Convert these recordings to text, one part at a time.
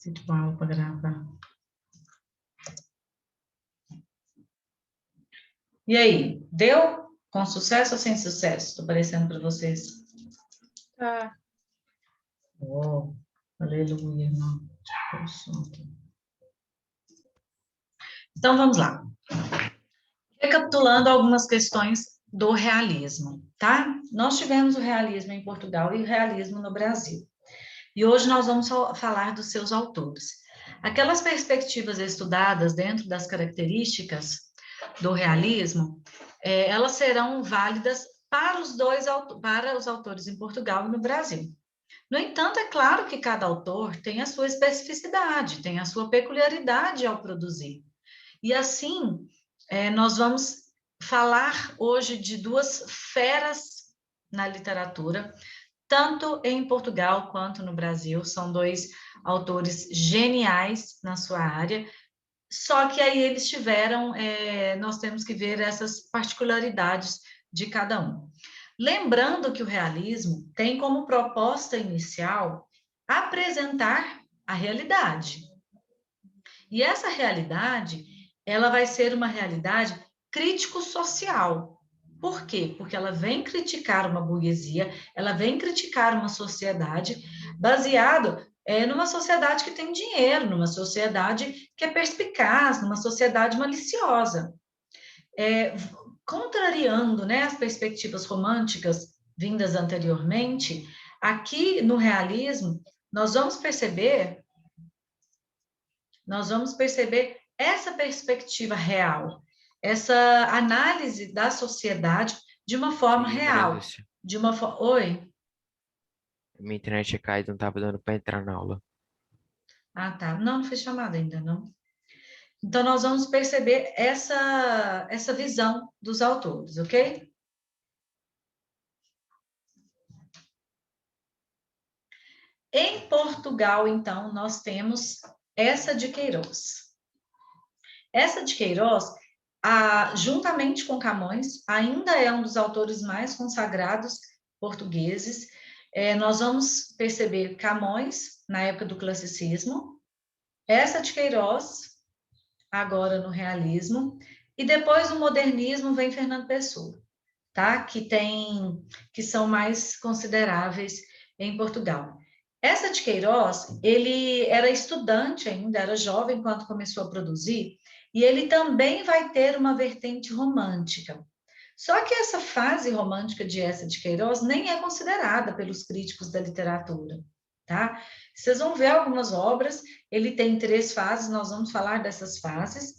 Ritual para gravar. E aí, deu? Com sucesso ou sem sucesso? Estou aparecendo para vocês. Tá. Oh, aleluia, irmão. Então, vamos lá. Recapitulando algumas questões do realismo, tá? Nós tivemos o realismo em Portugal e o realismo no Brasil. E hoje nós vamos falar dos seus autores. Aquelas perspectivas estudadas dentro das características do realismo, elas serão válidas para os autores em Portugal e no Brasil. No entanto, é claro que cada autor tem a sua especificidade, tem a sua peculiaridade ao produzir. E assim, nós vamos falar hoje de duas feras na literatura, tanto em Portugal quanto no Brasil. São dois autores geniais na sua área, só que aí eles tiveram, nós temos que ver essas particularidades de cada um. Lembrando que o realismo tem como proposta inicial apresentar a realidade. E essa realidade, ela vai ser uma realidade crítico-social. Por quê? Porque ela vem criticar uma burguesia, ela vem criticar uma sociedade baseado numa sociedade que tem dinheiro, numa sociedade que é perspicaz, numa sociedade maliciosa. Contrariando, né, as perspectivas românticas vindas anteriormente, aqui no realismo, nós vamos perceber essa perspectiva real, essa análise da sociedade de uma forma Sim, real, Lúcia. de uma forma... Oi? Minha internet tinha caído, não tava dando para entrar na aula. Ah, tá. Não foi chamada ainda, não. Então, nós vamos perceber essa visão dos autores, ok? Em Portugal, então, nós temos essa de Queiroz. Essa de Queiroz, juntamente com Camões, ainda é um dos autores mais consagrados portugueses. Nós vamos perceber Camões, na época do classicismo, essa de Queiroz, agora no realismo, e depois no modernismo vem Fernando Pessoa, tá? Que são mais consideráveis em Portugal. Essa de Queiroz, ele era estudante ainda, era jovem quando começou a produzir, e ele também vai ter uma vertente romântica. Só que essa fase romântica de essa de Queiroz nem é considerada pelos críticos da literatura, tá? Vocês vão ver algumas obras, ele tem 3 fases, nós vamos falar dessas fases.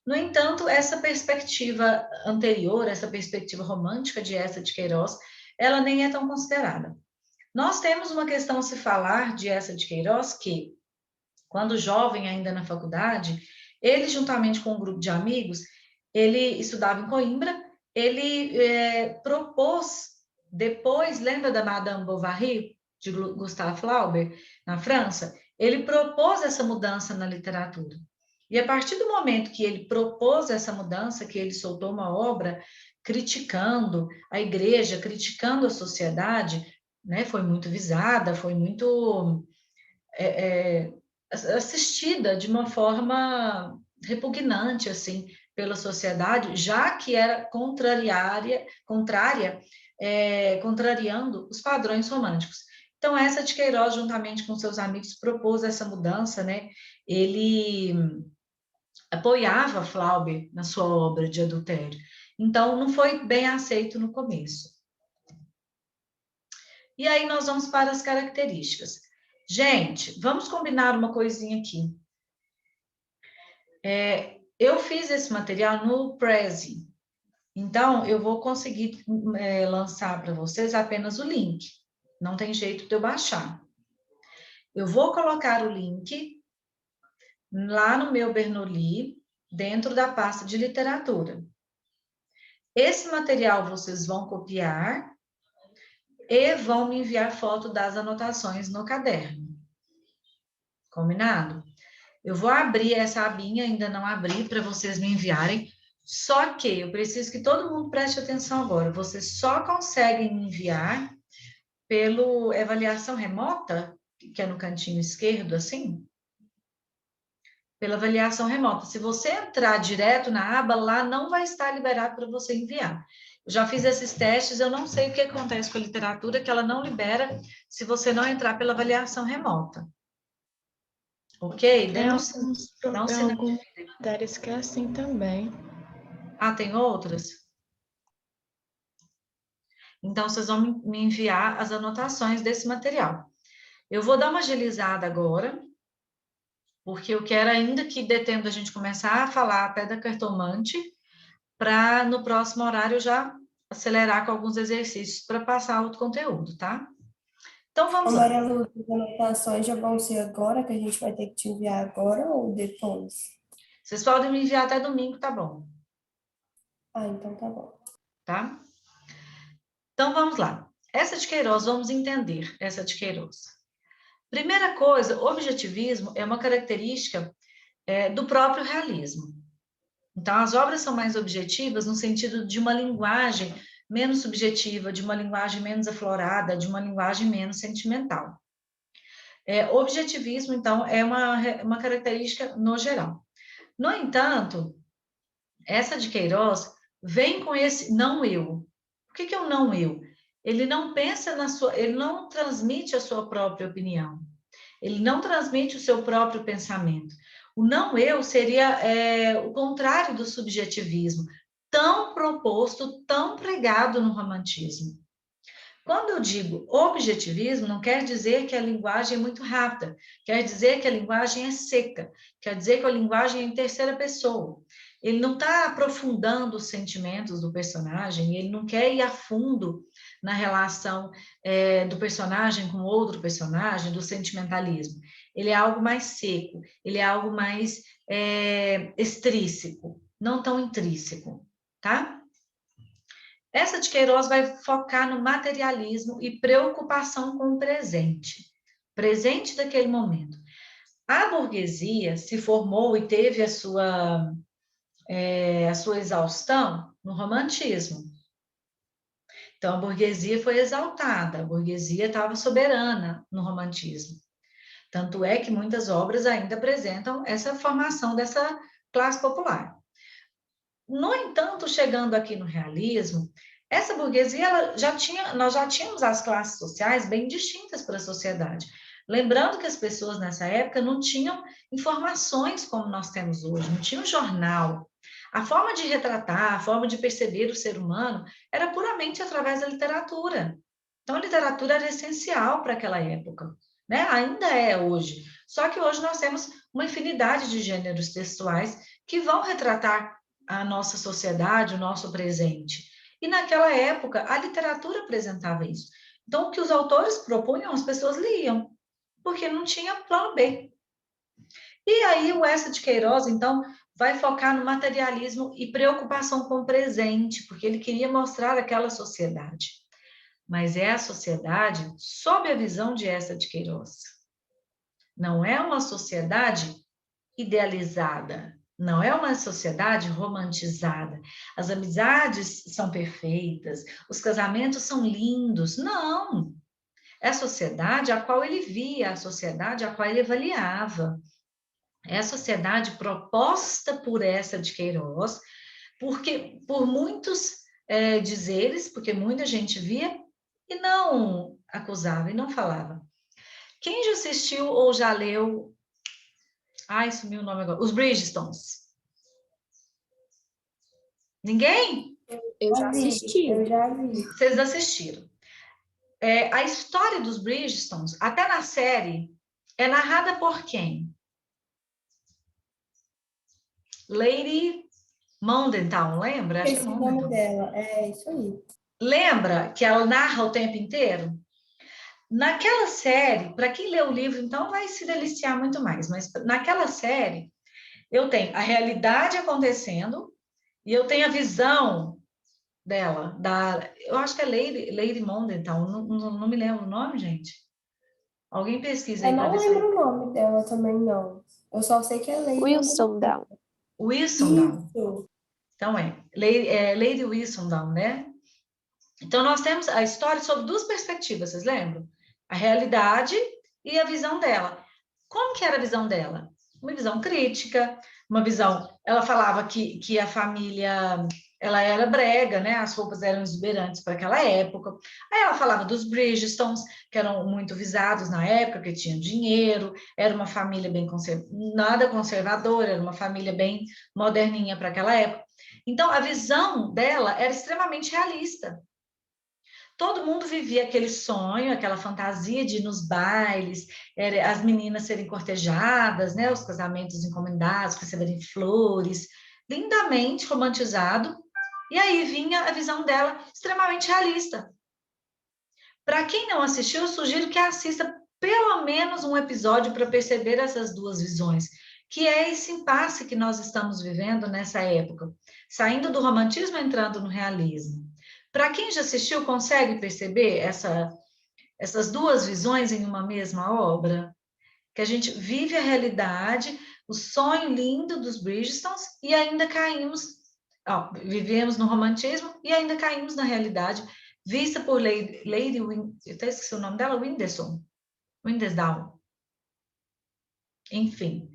No entanto, essa perspectiva anterior, essa perspectiva romântica de essa de Queiroz, ela nem é tão considerada. Nós temos uma questão a se falar de essa de Queiroz, que, quando jovem ainda na faculdade, ele, juntamente com um grupo de amigos, ele estudava em Coimbra, ele propôs, depois, lembra da Madame Bovary, de Gustave Flaubert, na França? Ele propôs essa mudança na literatura. E a partir do momento que ele propôs essa mudança, que ele soltou uma obra criticando a igreja, criticando a sociedade, né, foi muito visada, foi muito assistida de uma forma repugnante, assim, pela sociedade, já que era contrariando os padrões românticos. Então, essa de Queiroz, juntamente com seus amigos, propôs essa mudança, né? Ele apoiava Flaubert na sua obra de adultério. Então, não foi bem aceito no começo. E aí nós vamos para as características. Gente, vamos combinar uma coisinha aqui. Eu fiz esse material no Prezi, então eu vou conseguir lançar para vocês apenas o link. Não tem jeito de eu baixar. Eu vou colocar o link lá no meu Bernoulli, dentro da pasta de literatura. Esse material vocês vão copiar e vão me enviar foto das anotações no caderno. Combinado? Eu vou abrir essa abinha, ainda não abri, para vocês me enviarem. Só que eu preciso que todo mundo preste atenção agora. Vocês só conseguem me enviar pelo avaliação remota, que é no cantinho esquerdo, assim. Pela avaliação remota. Se você entrar direto na aba, lá não vai estar liberado para você enviar. Eu já fiz esses testes, eu não sei o que acontece com a literatura, que ela não libera se você não entrar pela avaliação remota. Ok? Tem Dá um sinal. algumas matérias que é assim também. Ah, tem outras? Então, vocês vão me enviar as anotações desse material. Eu vou dar uma agilizada agora, porque eu quero ainda que dê tempo da gente começar a falar até da cartomante, para no próximo horário já acelerar com alguns exercícios para passar outro conteúdo, tá? Então, vamos lá. Maria Lúcia, as anotações já vão ser agora, que a gente vai ter que te enviar agora ou depois? Vocês podem me enviar até domingo, tá bom? Ah, então tá bom. Tá? Então, vamos lá. Essa de Queiroz, vamos entender essa de Queiroz. Primeira coisa, objetivismo é uma característica do próprio realismo. Então, as obras são mais objetivas no sentido de uma linguagem menos subjetiva, de uma linguagem menos aflorada, de uma linguagem menos sentimental. Objetivismo, então, é uma característica no geral. No entanto, essa de Queiroz vem com esse não eu. O que é o não eu? Ele não pensa ele não transmite a sua própria opinião. Ele não transmite o seu próprio pensamento. O não eu seria o contrário do subjetivismo, tão proposto, tão pregado no romantismo. Quando eu digo objetivismo, não quer dizer que a linguagem é muito rápida, quer dizer que a linguagem é seca, quer dizer que a linguagem é em terceira pessoa. Ele não está aprofundando os sentimentos do personagem, ele não quer ir a fundo na relação do personagem com outro personagem, do sentimentalismo. Ele é algo mais seco, ele é algo mais extrínseco, não tão intrínseco, tá? Essa de Queiroz vai focar no materialismo e preocupação com o presente daquele momento. A burguesia se formou e teve a sua exaustão no romantismo. Então, a burguesia foi exaltada, a burguesia estava soberana no romantismo. Tanto é que muitas obras ainda apresentam essa formação dessa classe popular. No entanto, chegando aqui no realismo, essa burguesia, nós já tínhamos as classes sociais bem distintas para a sociedade. Lembrando que as pessoas nessa época não tinham informações como nós temos hoje, não tinha um jornal. A forma de retratar, a forma de perceber o ser humano era puramente através da literatura. Então, a literatura era essencial para aquela época, né? Ainda é hoje. Só que hoje nós temos uma infinidade de gêneros textuais que vão retratar a nossa sociedade, o nosso presente. E naquela época, a literatura apresentava isso. Então, o que os autores propunham, as pessoas liam, porque não tinha plano B. E aí, o Essa de Queiroz, então, vai focar no materialismo e preocupação com o presente, porque ele queria mostrar aquela sociedade. Mas é a sociedade sob a visão de Essa de Queiroz. Não é uma sociedade idealizada, não é uma sociedade romantizada. As amizades são perfeitas, os casamentos são lindos. Não! É a sociedade a qual ele via, a sociedade a qual ele avaliava. É a sociedade proposta por Essa de Queiroz, porque por muitos dizeres, porque muita gente via e não acusava, e não falava. Quem já assistiu ou já leu... Ai, sumiu o nome agora. Os Bridgertons. Ninguém? Eu já assisti. Eu já vi. Vocês assistiram. A história dos Bridgertons, até na série, é narrada por quem? Lady Mondentown, lembra? Acho que é Esse nome Mondentown. dela, é isso aí. Lembra que ela narra o tempo inteiro? Naquela série, para quem lê o livro, então vai se deliciar muito mais, mas naquela série, eu tenho a realidade acontecendo e eu tenho a visão dela, eu acho que é Lady Mondentown, não me lembro o nome, gente. Alguém pesquisa aí. Eu não lembro o nome dela também, não. Eu só sei que é Lady Whistledown. Whistledown. Isso. Então, Lady Whistledown, né? Então, nós temos a história sob duas perspectivas, vocês lembram? A realidade e a visão dela. Como que era a visão dela? uma visão crítica, uma visão... Ela falava que a família... Ela era brega, né? As roupas eram exuberantes para aquela época. Aí ela falava dos Bridgertons, que eram muito visados na época, que tinham dinheiro, era uma família bem nada conservadora, era uma família bem moderninha para aquela época. Então, a visão dela era extremamente realista. Todo mundo vivia aquele sonho, aquela fantasia de ir nos bailes, as meninas serem cortejadas, né? Os casamentos encomendados, receberem flores, lindamente romantizado. E aí vinha a visão dela extremamente realista. Para quem não assistiu, eu sugiro que assista pelo menos um episódio para perceber essas duas visões, que é esse impasse que nós estamos vivendo nessa época, saindo do romantismo, entrando no realismo. Para quem já assistiu, consegue perceber essas duas visões em uma mesma obra? Que a gente vive a realidade, o sonho lindo dos Bridgertons e ainda caímos... vivemos no romantismo e ainda caímos na realidade, vista por Lady eu até esqueci o nome dela, Windsor. Enfim.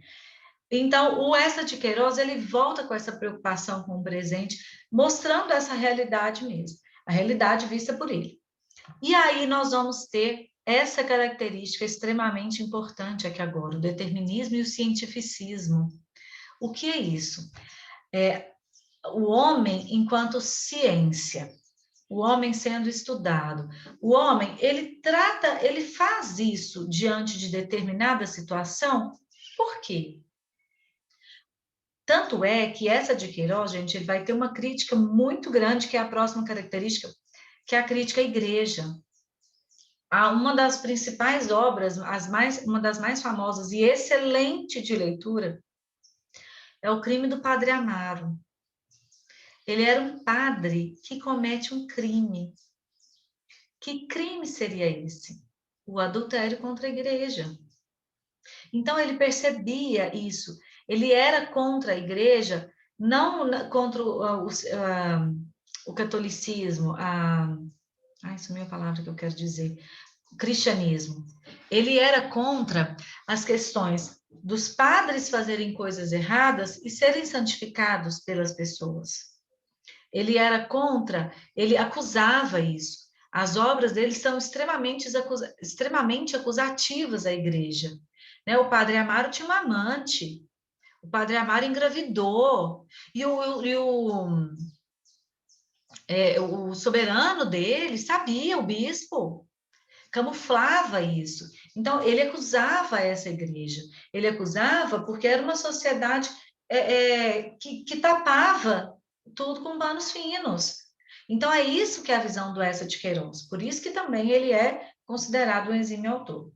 Então, o Eça de Queiroz, ele volta com essa preocupação com o presente, mostrando essa realidade mesmo, a realidade vista por ele. E aí nós vamos ter essa característica extremamente importante aqui agora, o determinismo e o cientificismo. O que é isso? O homem enquanto ciência, o homem sendo estudado. O homem, ele faz isso diante de determinada situação. Por quê? Tanto é que essa de Queiroz, gente, ele vai ter uma crítica muito grande, que é a próxima característica, que é a crítica à igreja. Uma das principais obras, uma das mais famosas e excelente de leitura, é O Crime do Padre Amaro. Ele era um padre que comete um crime. Que crime seria esse? O adultério contra a igreja. Então, ele percebia isso. Ele era contra a igreja, não contra o catolicismo, sumiu a palavra que eu quero dizer, o cristianismo. Ele era contra as questões dos padres fazerem coisas erradas e serem santificados pelas pessoas. Ele era contra, ele acusava isso. As obras dele são extremamente acusativas à igreja. Né? O Padre Amaro tinha uma amante, o Padre Amaro engravidou, e o soberano dele sabia, o bispo, camuflava isso. Então, ele acusava essa igreja. Ele acusava porque era uma sociedade que tapava tudo com panos finos. Então, é isso que é a visão do Eça de Queiroz. Por isso que também ele é considerado um exímio autor.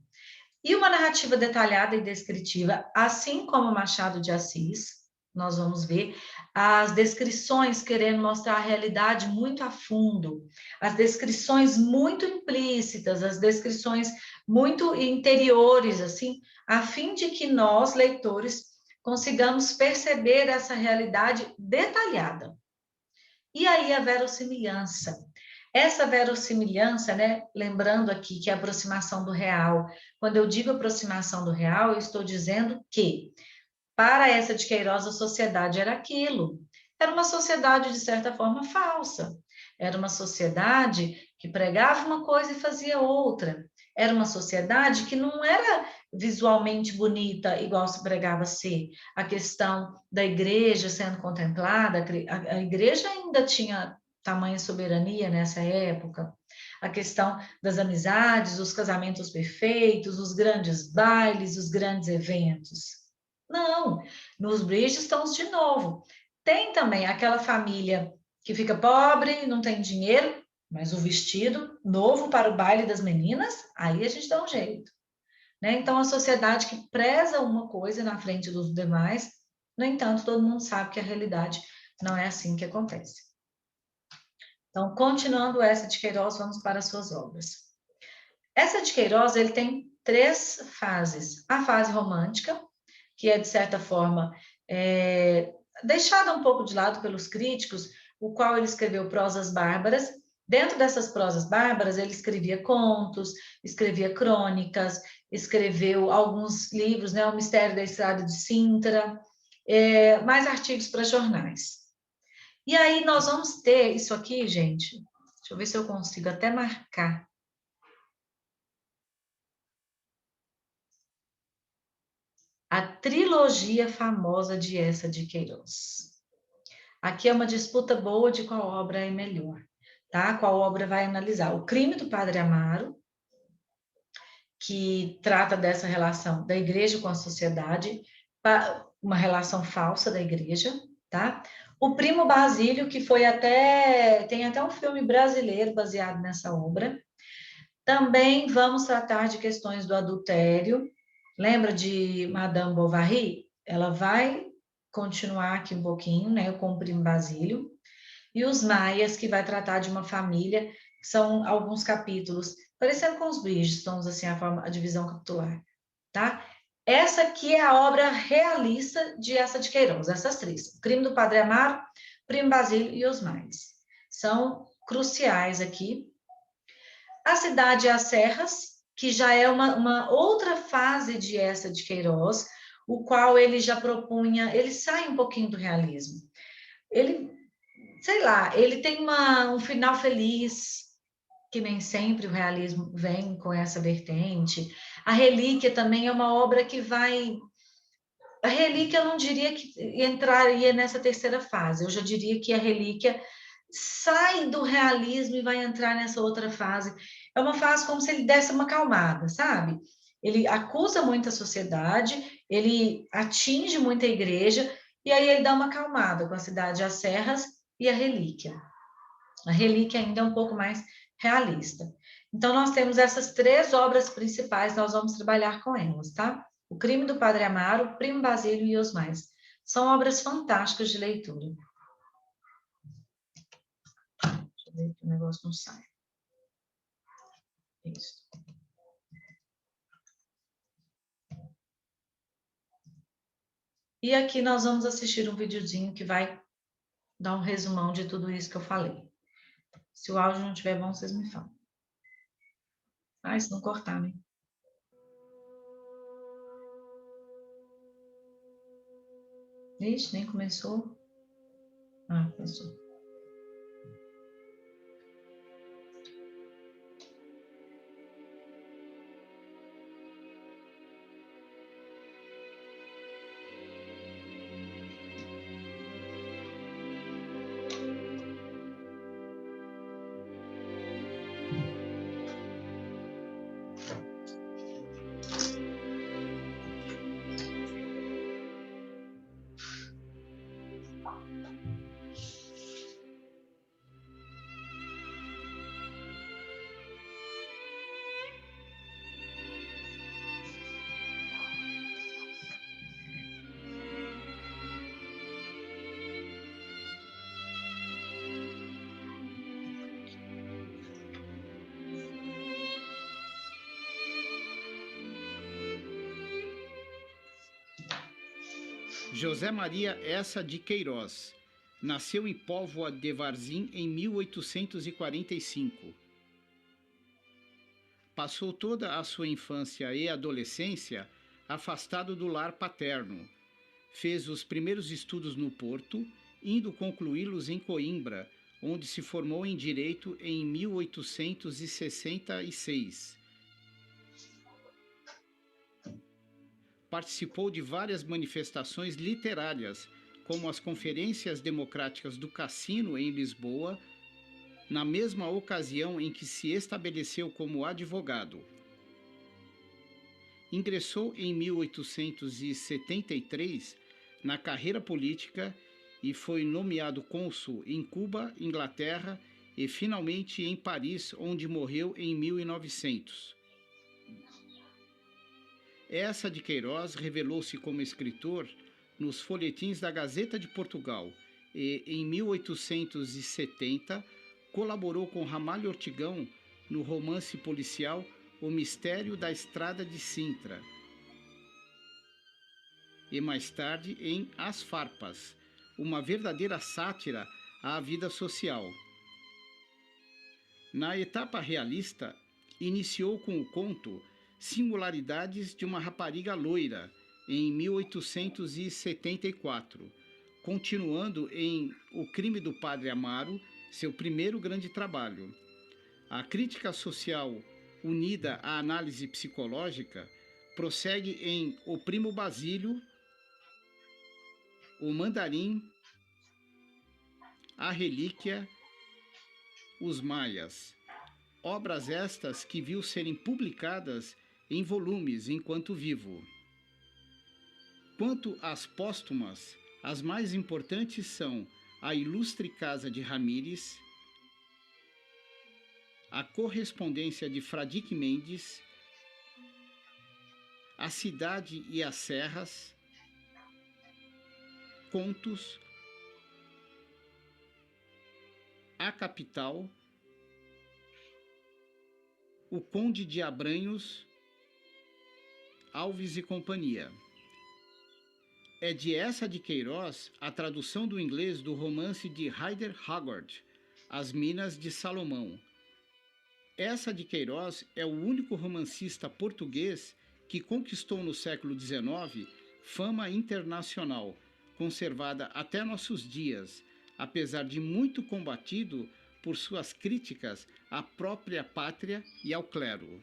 E uma narrativa detalhada e descritiva, assim como Machado de Assis, nós vamos ver as descrições querendo mostrar a realidade muito a fundo, as descrições muito implícitas, as descrições muito interiores, assim, a fim de que nós, leitores, consigamos perceber essa realidade detalhada. E aí a verossimilhança. Essa verossimilhança, né, lembrando aqui que é a aproximação do real. Quando eu digo aproximação do real, eu estou dizendo que, para Eça de Queiroz, a sociedade era aquilo. Era uma sociedade, de certa forma, falsa. Era uma sociedade que pregava uma coisa e fazia outra. Era uma sociedade que não era visualmente bonita, igual se pregava ser. A questão da igreja sendo contemplada, a igreja ainda tinha tamanha soberania nessa época. A questão das amizades, os casamentos perfeitos, os grandes bailes, os grandes eventos. Não, nos Bridgertons, de novo, tem também aquela família que fica pobre, não tem dinheiro, mas o vestido novo para o baile das meninas, aí a gente dá um jeito. Né? Então, a sociedade que preza uma coisa na frente dos demais, no entanto, todo mundo sabe que a realidade não é assim que acontece. Então, continuando Eça de Queiroz, vamos para as suas obras. Eça de Queiroz, ele tem 3 fases. A fase romântica, que é, de certa forma, deixada um pouco de lado pelos críticos, o qual ele escreveu Prosas Bárbaras, Dentro dessas prosas bárbaras, ele escrevia contos, escrevia crônicas, escreveu alguns livros, né? O Mistério da Estrada de Sintra, mais artigos para jornais. E aí nós vamos ter isso aqui, gente. Deixa eu ver se eu consigo até marcar. A trilogia famosa de Eça de Queiroz. Aqui é uma disputa boa de qual obra é melhor, tá? Qual obra vai analisar? O Crime do Padre Amaro, que trata dessa relação da igreja com a sociedade, uma relação falsa da igreja, tá? O Primo Basílio, que tem até um filme brasileiro baseado nessa obra. Também vamos tratar de questões do adultério. Lembra de Madame Bovary? Ela vai continuar aqui um pouquinho, né, com o Primo Basílio. E os Maias, que vai tratar de uma família, que são alguns capítulos, parecendo com os Bridgertons, assim, a divisão capitular, tá? Essa aqui é a obra realista de Eça de Queiroz, essas três. O Crime do Padre Amaro, Primo Basílio e os Maias. São cruciais aqui. A Cidade e as Serras, que já é uma outra fase de Eça de Queiroz, o qual ele já propunha, ele sai um pouquinho do realismo. Ele, sei lá, ele tem um final feliz, que nem sempre o realismo vem com essa vertente. A Relíquia também é uma obra que vai... A Relíquia eu não diria que entraria nessa terceira fase, eu já diria que a Relíquia sai do realismo e vai entrar nessa outra fase. É uma fase como se ele desse uma acalmada, sabe? Ele acusa muito a sociedade, ele atinge muito a igreja, e aí ele dá uma acalmada com a Cidade às Serras e a Relíquia. A Relíquia ainda é um pouco mais realista. Então, nós temos essas três obras principais, nós vamos trabalhar com elas, tá? O Crime do Padre Amaro, Primo Basílio e os Mais. São obras fantásticas de leitura. Deixa eu ver que o negócio não sai. Isso. E aqui nós vamos assistir um videozinho que vai dar um resumão de tudo isso que eu falei. Se o áudio não estiver bom, vocês me falam. Ah, se não cortar, né? Ixi, nem começou. Ah, começou. José Maria Eça de Queiroz nasceu em Póvoa de Varzim em 1845. Passou toda a sua infância e adolescência afastado do lar paterno. Fez os primeiros estudos no Porto, indo concluí-los em Coimbra, onde se formou em Direito em 1866. Participou de várias manifestações literárias, como as Conferências Democráticas do Cassino, em Lisboa, na mesma ocasião em que se estabeleceu como advogado. Ingressou em 1873 na carreira política e foi nomeado cônsul em Cuba, Inglaterra e finalmente em Paris, onde morreu em 1900. Eça de Queiroz revelou-se como escritor nos folhetins da Gazeta de Portugal e, em 1870, colaborou com Ramalho Ortigão no romance policial O Mistério da Estrada de Sintra. E mais tarde em As Farpas, uma verdadeira sátira à vida social. Na etapa realista, iniciou com o conto Singularidades de uma Rapariga Loira, em 1874, continuando em O Crime do Padre Amaro, seu primeiro grande trabalho. A crítica social, unida à análise psicológica, prossegue em O Primo Basílio, O Mandarim, A Relíquia, Os Maias. Obras estas que viu serem publicadas em volumes enquanto vivo. Quanto às póstumas, as mais importantes são A Ilustre Casa de Ramírez, A Correspondência de Fradique Mendes, A Cidade e as Serras, Contos, A Capital, O Conde de Abranhos, Alves e Companhia. É de Eça de Queiroz a tradução do inglês do romance de Rider Haggard, As Minas de Salomão. Eça de Queiroz é o único romancista português que conquistou no século XIX fama internacional, conservada até nossos dias, apesar de muito combatido por suas críticas à própria pátria e ao clero.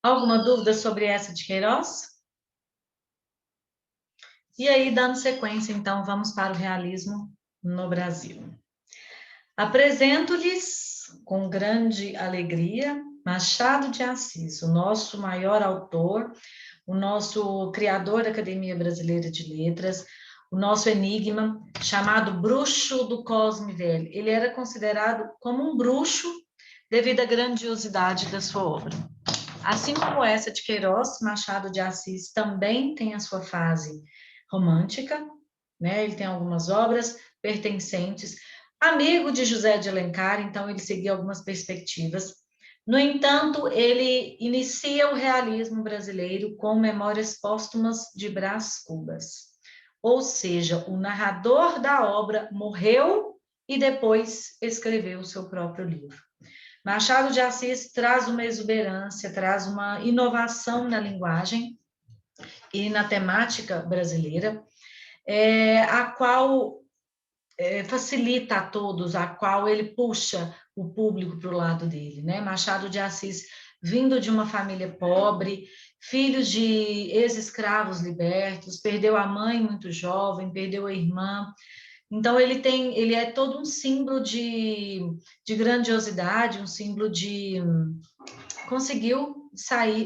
Alguma dúvida sobre Eça de Queiroz? E aí, dando sequência, então, vamos para o realismo no Brasil. Apresento-lhes, com grande alegria, Machado de Assis, o nosso maior autor, o nosso criador da Academia Brasileira de Letras, o nosso enigma, chamado Bruxo do Cosme Velho. Ele era considerado como um bruxo devido à grandiosidade da sua obra. Assim como Eça de Queiroz, Machado de Assis também tem a sua fase romântica, né? Ele tem algumas obras pertencentes. Amigo de José de Alencar, então ele seguia algumas perspectivas. No entanto, ele inicia o realismo brasileiro com Memórias Póstumas de Brás Cubas. Ou seja, o narrador da obra morreu e depois escreveu o seu próprio livro. Machado de Assis traz uma exuberância, traz uma inovação na linguagem e na temática brasileira, a qual facilita a todos, a qual ele puxa o público para o lado dele, né? Machado de Assis, vindo de uma família pobre, filho de ex-escravos libertos, perdeu a mãe muito jovem, perdeu a irmã. Então, ele é todo um símbolo de grandiosidade, um símbolo de... conseguiu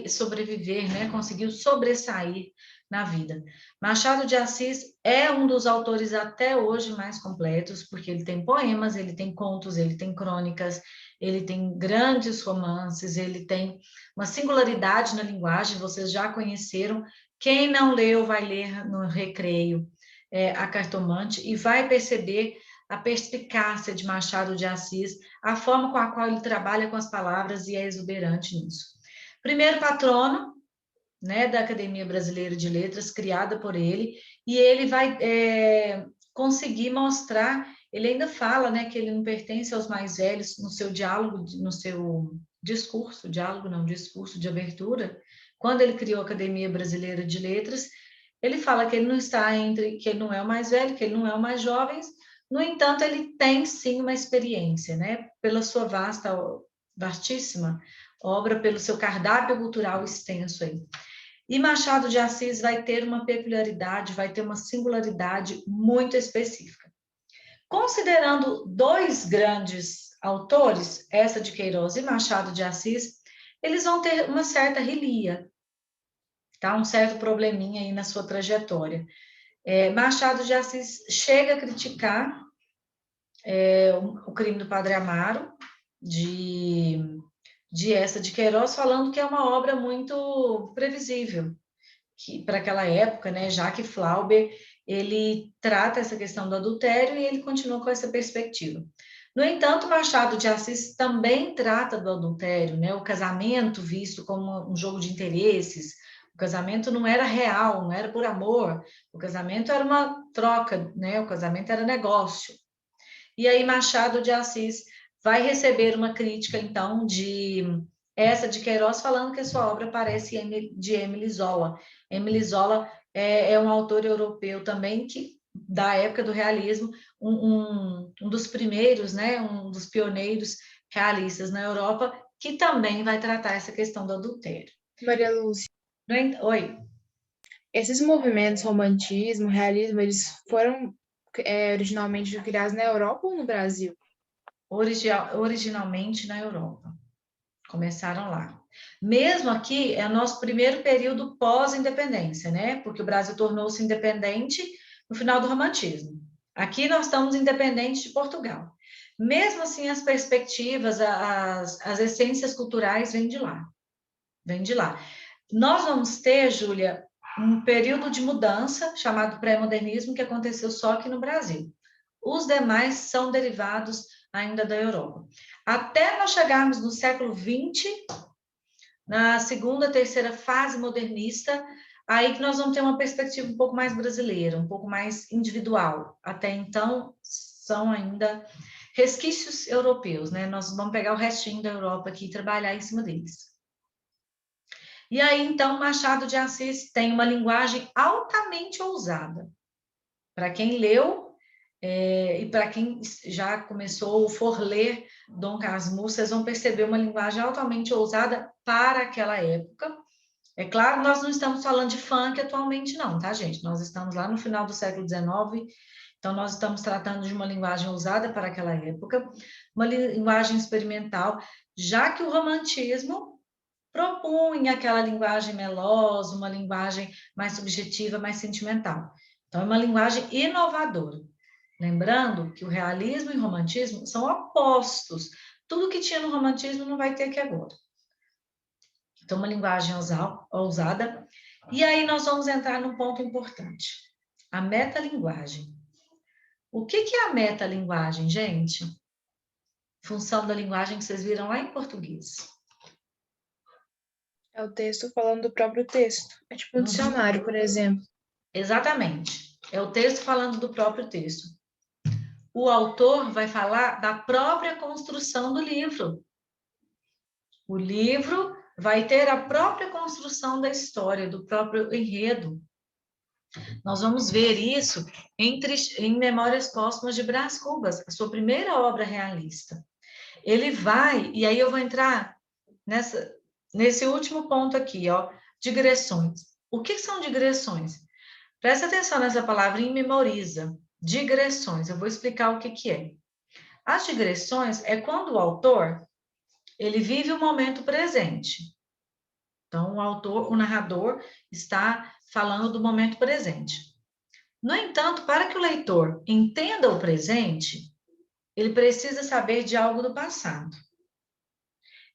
sobreviver, né? Conseguiu sobressair na vida. Machado de Assis é um dos autores até hoje mais completos, porque ele tem poemas, ele tem contos, ele tem crônicas, ele tem grandes romances, ele tem uma singularidade na linguagem, vocês já conheceram. Quem não leu vai ler no recreio A Cartomante e vai perceber a perspicácia de Machado de Assis, a forma com a qual ele trabalha com as palavras e é exuberante nisso. Primeiro patrono, né, da Academia Brasileira de Letras, criada por ele, e ele vai conseguir mostrar, ele ainda fala, né, que ele não pertence aos mais velhos no seu diálogo, no seu discurso de abertura, quando ele criou a Academia Brasileira de Letras, ele fala que ele não está que ele não é o mais velho, que ele não é o mais jovem, no entanto, ele tem sim uma experiência, né, pela sua vastíssima obra, pelo seu cardápio cultural extenso aí. E Machado de Assis vai ter uma peculiaridade, vai ter uma singularidade muito específica. Considerando dois grandes autores, Eça de Queiroz e Machado de Assis, eles vão ter uma certa relia, tá? Um certo probleminha aí na sua trajetória. Machado de Assis chega a criticar o crime do Padre Amaro, de Eça de Queiroz, falando que é uma obra muito previsível, que para aquela época, né, já que Flaubert, ele trata essa questão do adultério e ele continua com essa perspectiva. No entanto, Machado de Assis também trata do adultério, né? O casamento visto como um jogo de interesses. O casamento não era real, não era por amor. O casamento era uma troca, né? O casamento era negócio. E aí Machado de Assis vai receber uma crítica, então, de Queiroz, falando que a sua obra parece de Émile Zola. Émile Zola é um autor europeu também, que da época do realismo, um dos primeiros, né, um dos pioneiros realistas na Europa, que também vai tratar essa questão do adultério. Maria Lúcia, Oi. esses movimentos, romantismo, realismo, eles foram originalmente criados na Europa ou no Brasil? Originalmente na Europa. Começaram lá. Mesmo aqui, é o nosso primeiro período pós-independência, né? Porque o Brasil tornou-se independente no final do romantismo. Aqui nós estamos independentes de Portugal. Mesmo assim, as perspectivas, as essências culturais vêm de lá. Vêm de lá. Nós vamos ter, Júlia, um período de mudança chamado pré-modernismo que aconteceu só aqui no Brasil. Os demais são derivados ainda da Europa. Até nós chegarmos no século XX, na segunda, terceira fase modernista, aí que nós vamos ter uma perspectiva um pouco mais brasileira, um pouco mais individual. Até então, são ainda resquícios europeus, né? Nós vamos pegar o restinho da Europa aqui e trabalhar em cima deles. E aí, então, Machado de Assis tem uma linguagem altamente ousada. Para quem leu, e para quem já começou ou for ler Dom Casmurro, vocês vão perceber uma linguagem altamente ousada para aquela época. É claro, nós não estamos falando de funk atualmente não, tá, gente? Nós estamos lá no final do século XIX, então nós estamos tratando de uma linguagem ousada para aquela época, uma linguagem experimental, já que o romantismo propunha aquela linguagem melosa, uma linguagem mais subjetiva, mais sentimental. Então, é uma linguagem inovadora. Lembrando que o realismo e o romantismo são opostos. Tudo que tinha no romantismo não vai ter aqui agora. Então, uma linguagem ousada. E aí nós vamos entrar num ponto importante. A metalinguagem. O que é a metalinguagem, gente? Função da linguagem que vocês viram lá em português. É o texto falando do próprio texto. É tipo um dicionário, por exemplo. Exatamente. É o texto falando do próprio texto. O autor vai falar da própria construção do livro. O livro vai ter a própria construção da história, do próprio enredo. Nós vamos ver isso em Memórias Póstumas de Brás Cubas, a sua primeira obra realista. Ele vai, e aí eu vou entrar nesse último ponto aqui, ó, digressões. O que são digressões? Presta atenção nessa palavrinha e memoriza. Digressões, eu vou explicar o que é. As digressões é quando o autor, ele vive o momento presente. Então, o narrador está falando do momento presente. No entanto, para que o leitor entenda o presente, ele precisa saber de algo do passado.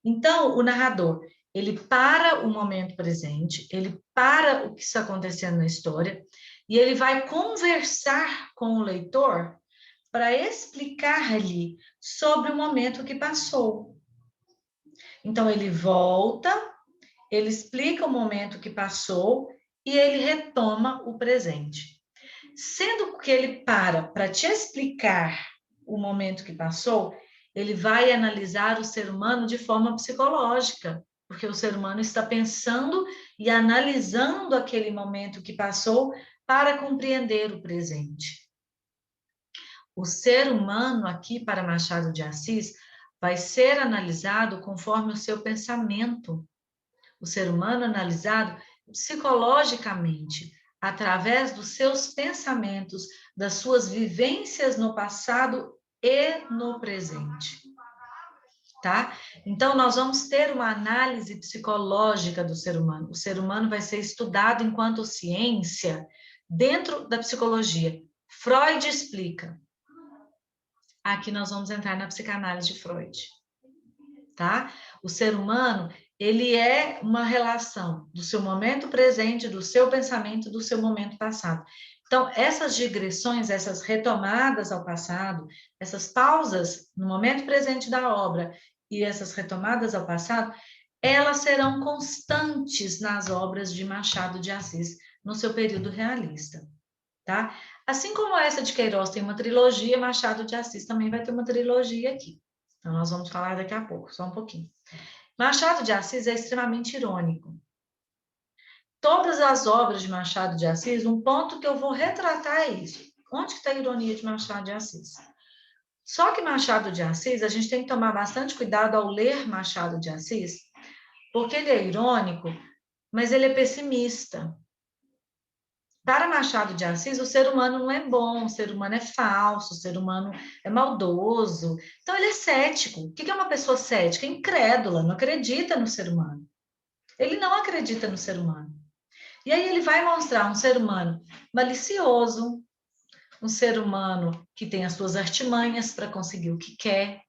Então, o narrador, ele para o momento presente, ele para o que está acontecendo na história, e ele vai conversar com o leitor para explicar-lhe sobre o momento que passou. Então, ele volta, ele explica o momento que passou e ele retoma o presente. Sendo que ele para te explicar o momento que passou, ele vai analisar o ser humano de forma psicológica, porque o ser humano está pensando e analisando aquele momento que passou para compreender o presente. O ser humano aqui, para Machado de Assis, vai ser analisado conforme o seu pensamento. O ser humano analisado psicologicamente, através dos seus pensamentos, das suas vivências no passado e no presente. Tá? Então, nós vamos ter uma análise psicológica do ser humano. O ser humano vai ser estudado enquanto ciência dentro da psicologia. Freud explica. Aqui nós vamos entrar na psicanálise de Freud. Tá? O ser humano, ele é uma relação do seu momento presente, do seu pensamento, do seu momento passado. Então, essas digressões, essas retomadas ao passado, essas pausas no momento presente da obra e essas retomadas ao passado, elas serão constantes nas obras de Machado de Assis, no seu período realista, tá? Assim como essa de Queiroz tem uma trilogia, Machado de Assis também vai ter uma trilogia aqui. Então, nós vamos falar daqui a pouco, só um pouquinho. Machado de Assis é extremamente irônico. Todas as obras de Machado de Assis, um ponto que eu vou retratar é isso. Onde que está a ironia de Machado de Assis? Só que Machado de Assis, a gente tem que tomar bastante cuidado ao ler Machado de Assis, porque ele é irônico, mas ele é pessimista. Para Machado de Assis, o ser humano não é bom, o ser humano é falso, o ser humano é maldoso. Então, ele é cético. O que é uma pessoa cética? Incrédula, não acredita no ser humano. Ele não acredita no ser humano. E aí ele vai mostrar um ser humano malicioso, um ser humano que tem as suas artimanhas para conseguir o que quer,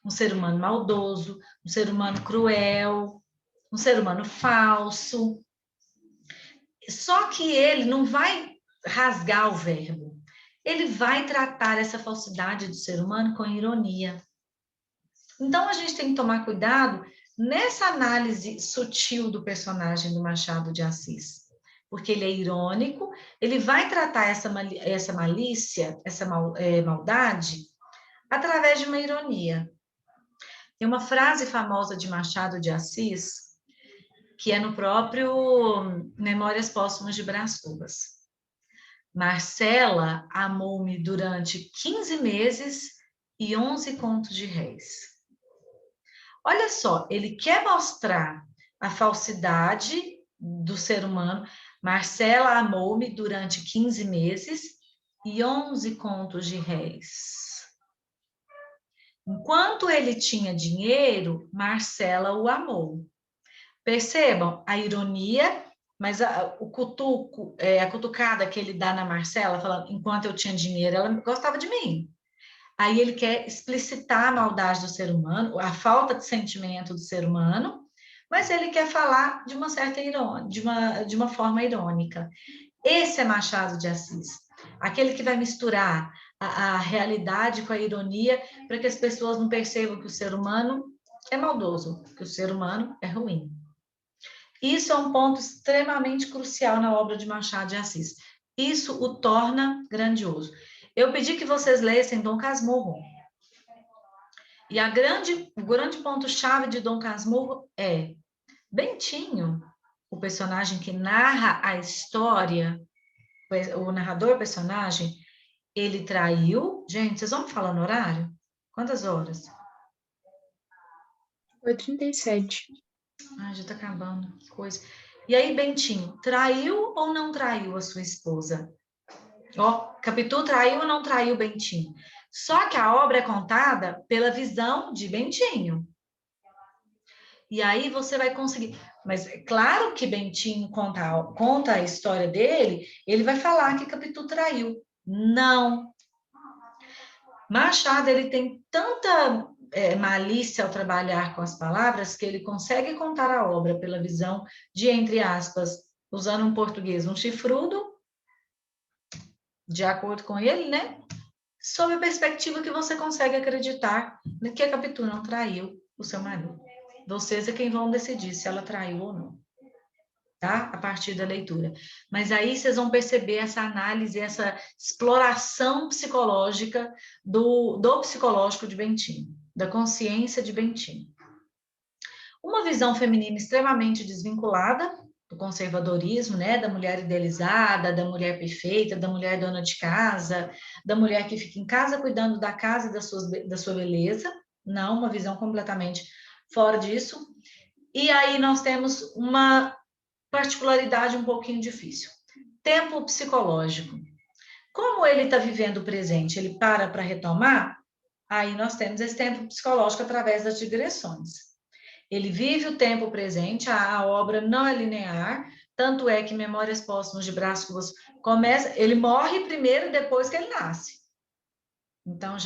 um ser humano maldoso, um ser humano cruel, um ser humano falso. Só que ele não vai rasgar o verbo, ele vai tratar essa falsidade do ser humano com ironia. Então a gente tem que tomar cuidado nessa análise sutil do personagem do Machado de Assis. Porque ele é irônico, ele vai tratar essa malícia, essa maldade, através de uma ironia. Tem uma frase famosa de Machado de Assis, que é no próprio Memórias Póstumas de Brás Cubas. Marcela amou-me durante 15 meses e 11 contos de réis. Olha só, ele quer mostrar a falsidade do ser humano. Marcela amou-me durante 15 meses e 11 contos de réis. Enquanto ele tinha dinheiro, Marcela o amou. Percebam a ironia, mas o cutuco, a cutucada que ele dá na Marcela, falando, enquanto eu tinha dinheiro, ela gostava de mim. Aí ele quer explicitar a maldade do ser humano, a falta de sentimento do ser humano, mas ele quer falar de uma certa irônia, de uma forma irônica. Esse é Machado de Assis, aquele que vai misturar a realidade com a ironia para que as pessoas não percebam que o ser humano é maldoso, que o ser humano é ruim. Isso é um ponto extremamente crucial na obra de Machado de Assis. Isso o torna grandioso. Eu pedi que vocês lessem Dom Casmurro. E o grande ponto-chave de Dom Casmurro é Bentinho, o personagem que narra a história, o narrador personagem, ele traiu... Gente, vocês vão me falar no horário? Quantas horas? Foi 37. Ai, já está acabando, que coisa. E aí, Bentinho, traiu ou não traiu a sua esposa? Ó, Capitu traiu ou não traiu Bentinho? Só que a obra é contada pela visão de Bentinho. E aí você vai conseguir... Mas é claro que Bentinho conta a história dele, ele vai falar que Capitu traiu. Não. Machado, ele tem tanta malícia ao trabalhar com as palavras que ele consegue contar a obra pela visão de, entre aspas, usando um português, um chifrudo, de acordo com ele, né? Sob a perspectiva que você consegue acreditar que a Capitu não traiu o seu marido. Vocês é quem vão decidir se ela traiu ou não, tá? A partir da leitura. Mas aí vocês vão perceber essa análise, essa exploração psicológica do psicológico de Bentinho, da consciência de Bentinho. Uma visão feminina extremamente desvinculada do conservadorismo, né, da mulher idealizada, da mulher perfeita, da mulher dona de casa, da mulher que fica em casa cuidando da casa e da sua beleza. Não, uma visão completamente fora disso. E aí nós temos uma particularidade um pouquinho difícil. Tempo psicológico. Como ele está vivendo o presente, ele para retomar, aí nós temos esse tempo psicológico através das digressões. Ele vive o tempo presente, a obra não é linear, tanto é que Memórias Póstumas de Brás Cubas começa, ele morre primeiro depois que ele nasce. Então,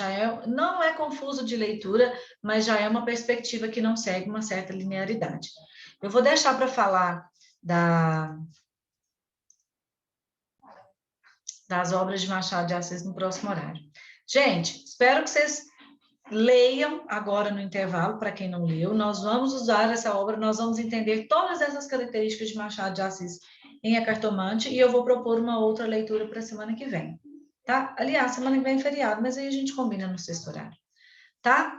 não é confuso de leitura, mas já é uma perspectiva que não segue uma certa linearidade. Eu vou deixar para falar das obras de Machado de Assis no próximo horário. Gente, espero que vocês leiam agora no intervalo, para quem não leu. Nós vamos usar essa obra, nós vamos entender todas essas características de Machado de Assis em A Cartomante, e eu vou propor uma outra leitura para a semana que vem, tá? Aliás, semana que vem é feriado, mas aí a gente combina no sexto horário, tá?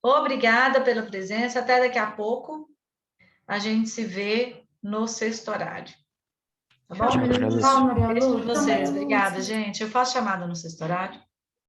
Obrigada pela presença, até daqui a pouco. A gente se vê no sexto horário. Tá bom? Tchau, Maria Lúcia. Tchau, Maria Beijo Lu. pra vocês. Obrigada, gente. Eu faço chamada no sexto horário.